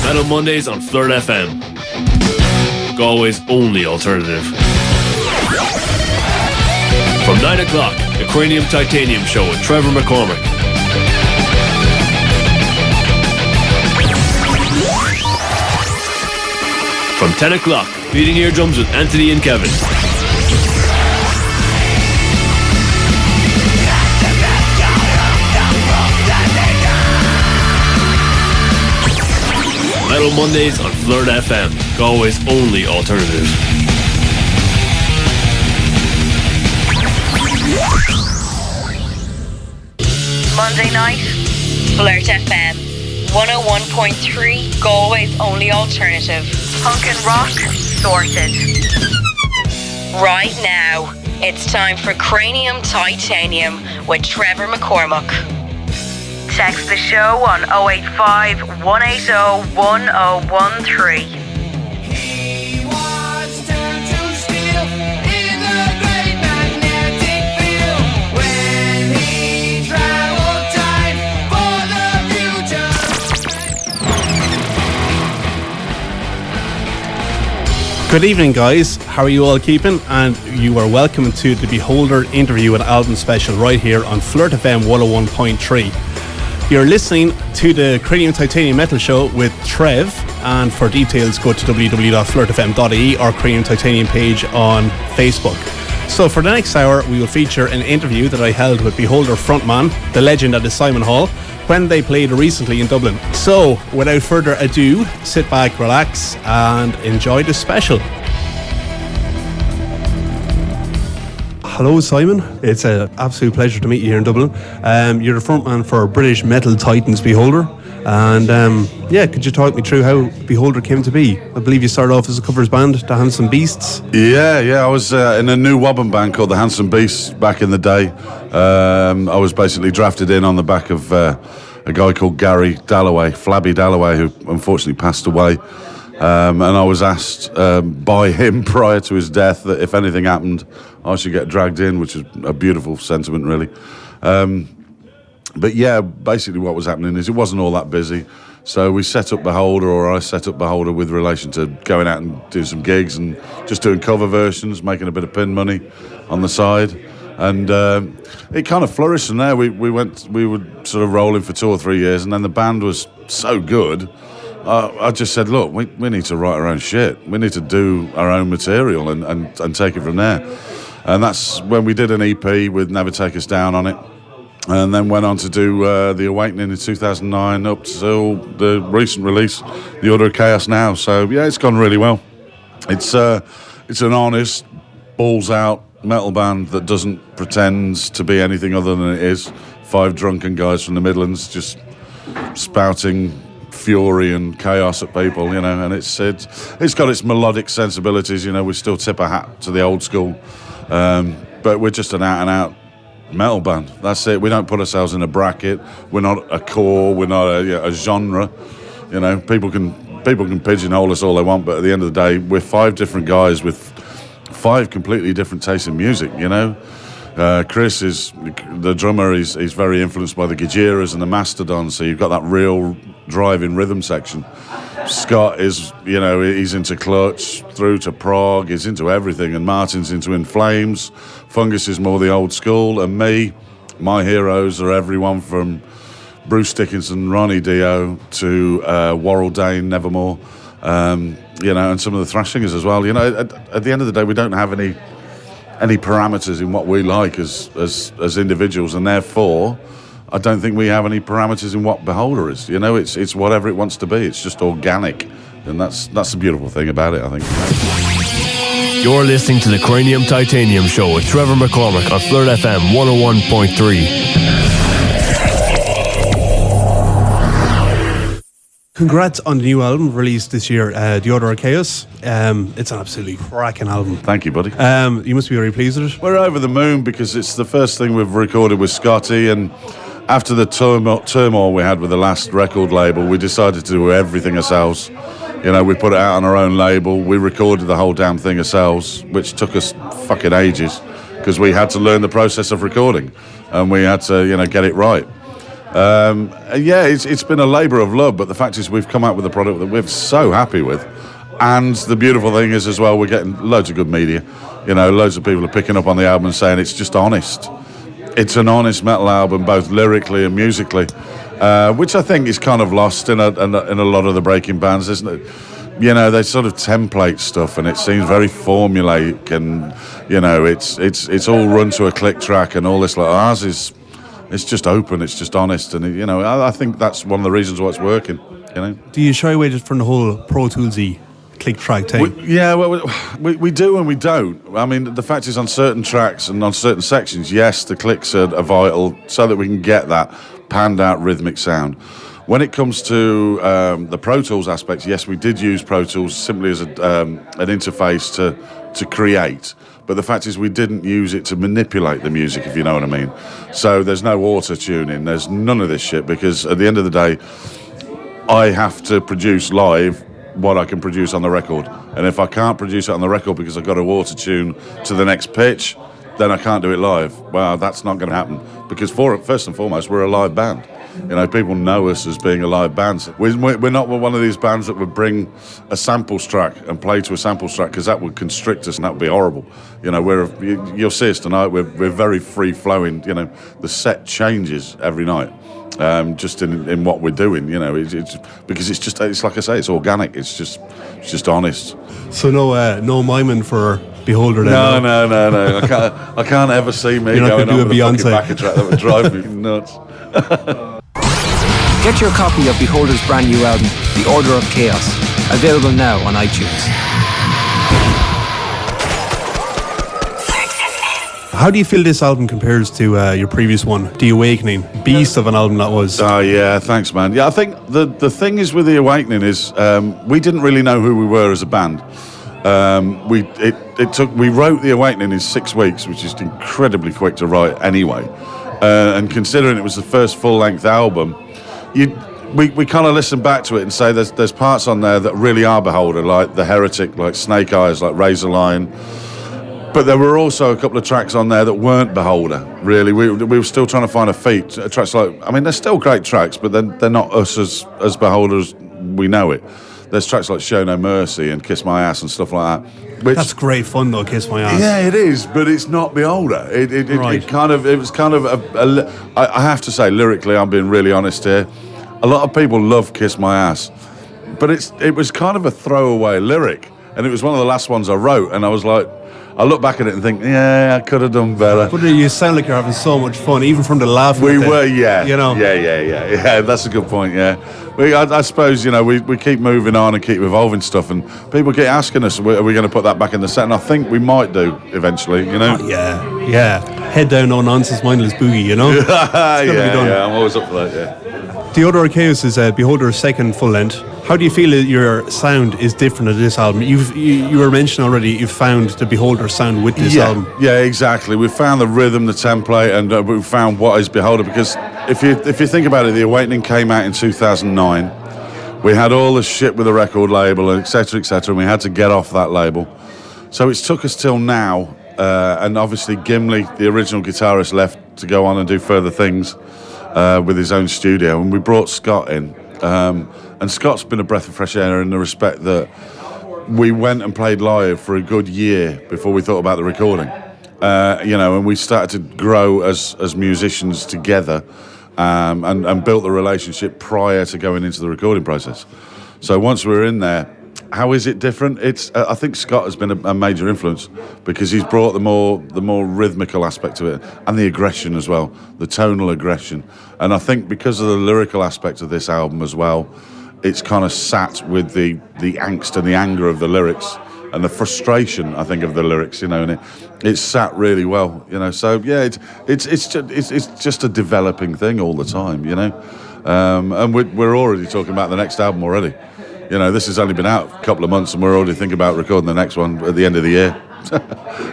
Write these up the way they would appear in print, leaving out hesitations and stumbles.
Metal Mondays on FlirtFM. Galway's only alternative. From 9 o'clock, the Cranium Titanium Show with Trevor McCormick. From 10 o'clock, Beating Eardrums with Anthony and Kevin. Metal Mondays on FlirtFM, Galway's only alternative. Monday night, FlirtFM 101.3, Galway's only alternative. Punk and rock sorted. Right now, it's time for Cranium Titanium with Trevor McCormick. Text the show on 085 180 1013. Good evening, guys. How are you all keeping? And you are welcome to the Beholder interview and album special right here on FlirtFM 101.3. You're listening to the Cranium Titanium Metal Show with Trev, and for details go to www.flirtfm.ie or Cranium Titanium page on Facebook. So for the next hour, we will feature an interview that I held with Beholder frontman, the legend that is Simon Hall, when they played recently in Dublin. So, without further ado, sit back, relax, and enjoy the special. Hello, Simon. It's an absolute pleasure to meet you here in Dublin. You're the frontman for British metal titans Beholder. And could you talk me through how Beholder came to be? I believe you started off as a covers band, the Handsome Beasts. Yeah, I was in a new wobbin band called the Handsome Beasts back in the day. I was basically drafted in on the back of a guy called Gary Dalloway, Flabby Dalloway, who unfortunately passed away. And I was asked by him prior to his death that if anything happened, I should get dragged in, which is a beautiful sentiment, really. But yeah, basically what was happening is it wasn't all that busy. So we set up Beholder, or I set up Beholder with relation to going out and doing some gigs and just doing cover versions, making a bit of pin money on the side. And it kind of flourished from there. We were sort of rolling for 2 or 3 years, and then the band was so good. I just said, look, we need to write our own shit. We need to do our own material and take it from there. And that's when we did an EP with Never Take Us Down on it. And then went on to do The Awakening in 2009 up till the recent release, The Order of Chaos now. So, yeah, it's gone really well. It's an honest, balls-out metal band that doesn't pretend to be anything other than it is. 5 drunken guys from the Midlands just spouting fury and chaos at people, you know. And it's got its melodic sensibilities, you know. We still tip a hat to the old school. But we're just an out-and-out metal band. That's it. We don't put ourselves in a bracket. We're not a core. We're not a genre. You know, people can pigeonhole us all they want, but at the end of the day, we're 5 different guys with 5 completely different tastes in music. You know, Chris is the drummer. He's very influenced by the Gajeras and the Mastodons. So you've got that real driving rhythm section. Scott is, you know, he's into Clutch through to Prague. He's into everything, and Martin's into In Flames. Fungus is more the old school, and me, my heroes are everyone from Bruce Dickinson, Ronnie Dio to Warrell Dane, Nevermore, you know, and some of the thrash singers as well. You know, at the end of the day, we don't have any parameters in what we like as individuals, and therefore I don't think we have any parameters in what Beholder is. You know, it's whatever it wants to be. It's just organic, and that's the beautiful thing about it, I think. You're listening to the Cranium Titanium Show with Trevor McCormick on FlirtFM 101.3. Congrats on the new album released this year, The Order of Chaos. It's an absolutely cracking album. Thank you, buddy. You must be very pleased with it. We're over the moon because it's the first thing we've recorded with Scotty, and after the turmoil we had with the last record label, we decided to do everything ourselves. You know, we put it out on our own label. We recorded the whole damn thing ourselves, which took us fucking ages because we had to learn the process of recording, and we had to, you know, get it right. Yeah, it's been a labour of love, but the fact is we've come out with a product that we're so happy with. And the beautiful thing is as well, we're getting loads of good media. You know, loads of people are picking up on the album and saying it's just honest. It's an honest metal album, both lyrically and musically, which I think is kind of lost in a lot of the breaking bands, isn't it? You know, they sort of template stuff, and it seems very formulaic, and you know, it's all run to a click track and all this. Like ours is, it's just open, it's just honest, and you know, I think that's one of the reasons why it's working. You know, Do you shy away from the whole Pro Toolsy click track thing? We do and we don't. I mean, the fact is, on certain tracks and on certain sections, yes, the clicks are vital so that we can get that panned out rhythmic sound. When it comes to the Pro Tools aspects, yes, we did use Pro Tools simply as an interface to create. But the fact is, we didn't use it to manipulate the music, if you know what I mean. So there's no auto-tuning, there's none of this shit, because at the end of the day, I have to produce live what I can produce on the record. And if I can't produce it on the record because I've got to auto-tune to the next pitch, then I can't do it live. Well, that's not going to happen, because first and foremost, we're a live band. You know, people know us as being a live band. We're not one of these bands that would bring a samples track and play to a samples track, because that would constrict us and that would be horrible. You know, you'll see us tonight. We're very free flowing. You know, the set changes every night, just in what we're doing. You know, it's because it's like I say, it's organic. It's just honest. So no miming for Beholder then? No. I can't ever see me going on with a fucking backing track. That would drive me nuts. Get your copy of Beholder's brand new album, The Order of Chaos, available now on iTunes. How do you feel this album compares to your previous one, The Awakening? Beast of an album that was. Oh yeah, thanks man. Yeah, I think the thing is with The Awakening is we didn't really know who we were as a band. We wrote The Awakening in 6 weeks, which is incredibly quick to write anyway. And considering it was the first full-length album, we kind of listen back to it and say there's parts on there that really are Beholder, like The Heretic, like Snake Eyes, like Razor Line. But there were also a couple of tracks on there that weren't Beholder, really. We were still trying to find a feat. Tracks like, I mean, they're still great tracks, but they're not us as Beholder as we know it. There's tracks like Show No Mercy and Kiss My Ass and stuff like that. That's great fun though, Kiss My Ass. Yeah, it is, but it's not Beholder. It was kind of I have to say, lyrically, I'm being really honest here. A lot of people love Kiss My Ass, but it was kind of a throwaway lyric, and it was one of the last ones I wrote, and I was like, I look back at it and think, yeah, I could have done better. But you sound like you're having so much fun, even from the laugh. We were, yeah. You know? Yeah, that's a good point, yeah. I suppose, you know, we keep moving on and keep evolving stuff, and people keep asking us, are we going to put that back in the set? And I think we might do eventually, you know? Oh, yeah. Head down, no nonsense, mindless boogie, you know? Yeah, I'm always up for that, yeah. The Order of Chaos is Beholder's second full length. How do you feel that your sound is different to this album? You were mentioning already you've found the Beholder sound with this album. Yeah, exactly. We've found the rhythm, the template, and we've found what is Beholder. Because if you think about it, The Awakening came out in 2009. We had all the shit with the record label, etc., and we had to get off that label. So it's took us till now, and obviously Gimli, the original guitarist, left to go on and do further things with his own studio, and we brought Scott in. And Scott's been a breath of fresh air in the respect that we went and played live for a good year before we thought about the recording. You know, and we started to grow as musicians together, and built the relationship prior to going into the recording process. So once we were in there, how is it different? I think Scott has been a major influence, because he's brought the more rhythmical aspect to it, and the aggression as well, the tonal aggression. And I think because of the lyrical aspect of this album as well, it's kind of sat with the angst and the anger of the lyrics and the frustration, I think, of the lyrics, you know, and it's sat really well, you know. So yeah, it's just a developing thing all the time, you know. And we're already talking about the next album already. You know, this has only been out a couple of months, and we're already thinking about recording the next one at the end of the year.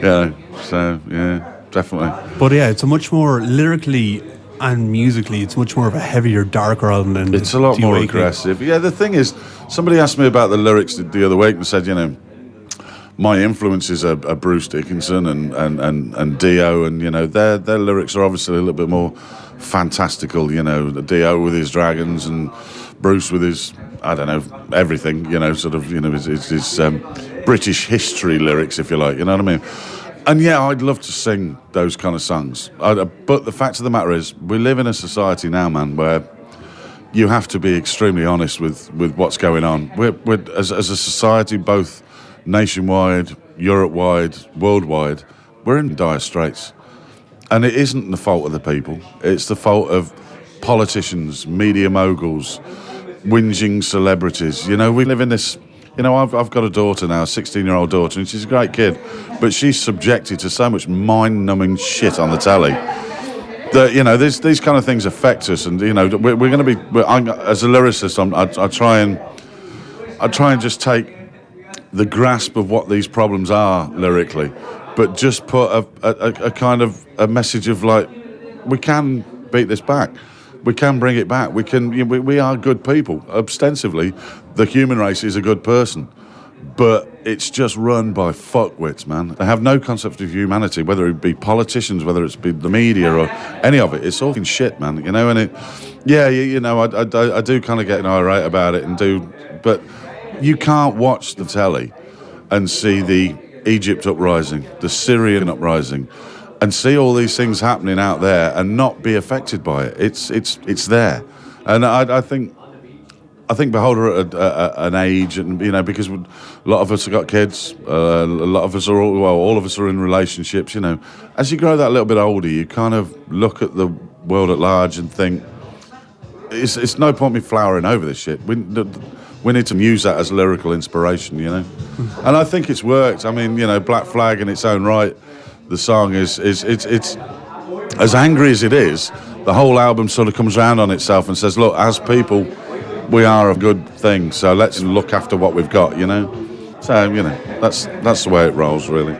Yeah, so yeah, definitely. But yeah, it's a much more lyrically and musically, it's much more of a heavier, darker album than it's a lot more aggressive. Yeah, the thing is, somebody asked me about the lyrics the other week and said, you know, my influences are Bruce Dickinson and Dio, and you know, their lyrics are obviously a little bit more fantastical, you know, the Dio with his dragons and Bruce with his, I don't know, everything, you know, sort of, you know, his British history lyrics, if you like, you know what I mean? And yeah, I'd love to sing those kind of songs. But the fact of the matter is, we live in a society now, man, where you have to be extremely honest with what's going on. We're as a society, both nationwide, Europe-wide, worldwide, we're in dire straits. And it isn't the fault of the people. It's the fault of politicians, media moguls, whinging celebrities. You know, we live in this... You know, I've got a daughter now, a 16-year-old daughter, and she's a great kid, but she's subjected to so much mind-numbing shit on the telly that, you know, these kind of things affect us. And, you know, we're going to be... as a lyricist, I try and just take the grasp of what these problems are lyrically, but just put a kind of a message of, like, we can beat this back. We can bring it back. We are good people. Ostensibly, the human race is a good person, but it's just run by fuckwits, man. They have no concept of humanity, whether it be politicians, whether it's be the media or any of it. It's all shit, man. You know, and I do kind of get irate about it but you can't watch the telly and see the Egypt uprising, the Syrian uprising, and see all these things happening out there and not be affected by it. It's there, and I think Beholder at an age, and you know, because a lot of us have got kids, a lot of us are all of us are in relationships. You know, as you grow that little bit older, you kind of look at the world at large and think it's no point me flowering over this shit. We need to use that as lyrical inspiration, you know, and I think it's worked. I mean, you know, Black Flag in its own right. The song it's as angry as it is. The whole album sort of comes round on itself and says, look, as people, we are a good thing. So let's look after what we've got, you know. So, you know, that's the way it rolls, really.